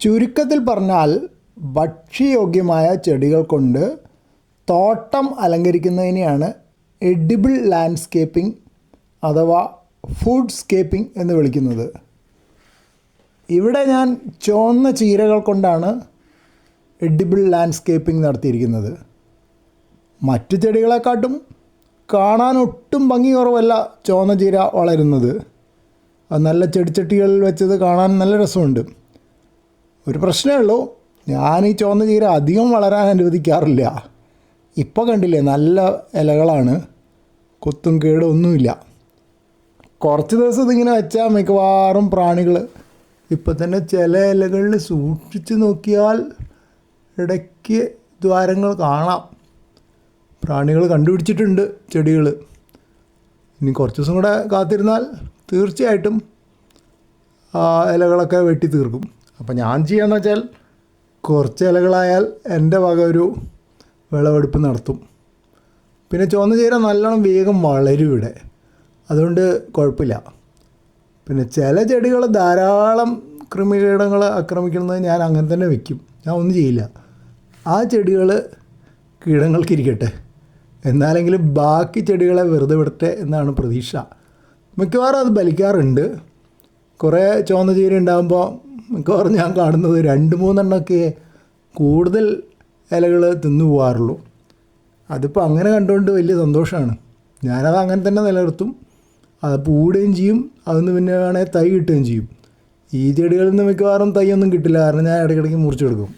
ചുരുക്കത്തിൽ പറഞ്ഞാൽ ഭക്ഷ്യയോഗ്യമായ ചെടികൾ കൊണ്ട് തോട്ടം അലങ്കരിക്കുന്നതിനെയാണ് എഡിബിൾ ലാൻഡ്സ്കേപ്പിംഗ് അഥവാ ഫുഡ് സ്കേപ്പിംഗ് എന്ന് വിളിക്കുന്നത്. ഇവിടെ ഞാൻ ചുവന്ന ചീരകൾ കൊണ്ടാണ് എഡിബിൾ ലാൻഡ്സ്കേപ്പിംഗ് നടത്തിയിരിക്കുന്നത്. മറ്റു ചെടികളെക്കാട്ടും കാണാൻ ഒട്ടും ഭംഗി കുറവല്ല ചുവന്ന ചീര വളരുന്നത്. അത് നല്ല ചെടിച്ചട്ടികളിൽ വെച്ചത് കാണാൻ നല്ല രസമുണ്ട്. ഒരു പ്രശ്നമേ ഉള്ളൂ, ഞാൻ ഈ ചുവന്ന ചീര അധികം വളരാൻ അനുവദിക്കാറില്ല. ഇപ്പോൾ കണ്ടില്ലേ, നല്ല ഇലകളാണ്, കൊത്തും കേടും ഒന്നുമില്ല. കുറച്ച് ദിവസം ഇതിങ്ങനെ വെച്ചാൽ മിക്കവാറും പ്രാണികൾ, ഇപ്പം തന്നെ ചില ഇലകളിൽ സൂക്ഷിച്ച് നോക്കിയാൽ ഇടയ്ക്ക് ദ്വാരങ്ങൾ കാണാം. പ്രാണികൾ കണ്ടുപിടിച്ചിട്ടുണ്ട് ചെടികൾ. ഇനി കുറച്ച് ദിവസം കൂടെ കാത്തിരുന്നാൽ തീർച്ചയായിട്ടും ഇലകളൊക്കെ വെട്ടി തീർക്കും. അപ്പോൾ ഞാൻ ചെയ്യാന്ന് വെച്ചാൽ കുറച്ച് ഇലകളായാൽ എൻ്റെ വക ഒരു വിളവെടുപ്പ് നടത്തും. പിന്നെ ചുവന്ന ചീര നല്ലോണം വേഗം വളരും ഇവിടെ, അതുകൊണ്ട് കുഴപ്പമില്ല. പിന്നെ ചില ചെടികൾ ധാരാളം കൃമികീടങ്ങൾ ആക്രമിക്കുന്നത് ഞാൻ അങ്ങനെ തന്നെ വയ്ക്കും, ഞാൻ ഒന്നും ചെയ്യില്ല. ആ ചെടികൾ കീടങ്ങൾക്കിരിക്കട്ടെ, എന്നാലെങ്കിലും ബാക്കി ചെടികളെ വെറുതെ വിടട്ടെ എന്നാണ് പ്രതീക്ഷ. മിക്കവാറും അത് ഫലിക്കാറുണ്ട്. കുറേ ചുവന്ന ചീര ഉണ്ടാകുമ്പോൾ മിക്കവാറും ഞാൻ കാണുന്നത് 2-3 എണ്ണമൊക്കെ കൂടുതൽ ഇലകൾ തിന്നു പോകാറുള്ളൂ. അതിപ്പോൾ അങ്ങനെ കണ്ടുകൊണ്ട് വലിയ സന്തോഷമാണ്. ഞാനത് അങ്ങനെ തന്നെ നിലനിർത്തും. അത് പൂടുകയും ചെയ്യും, അതിന് പിന്നെ വേണേൽ തൈ കിട്ടുകയും ചെയ്യും. ഈ ചെടികളിൽ നിന്ന് മിക്കവാറും തൈയൊന്നും കിട്ടില്ല, കാരണം ഞാൻ ഇടയ്ക്കിടയ്ക്ക് മുറിച്ചെടുക്കും.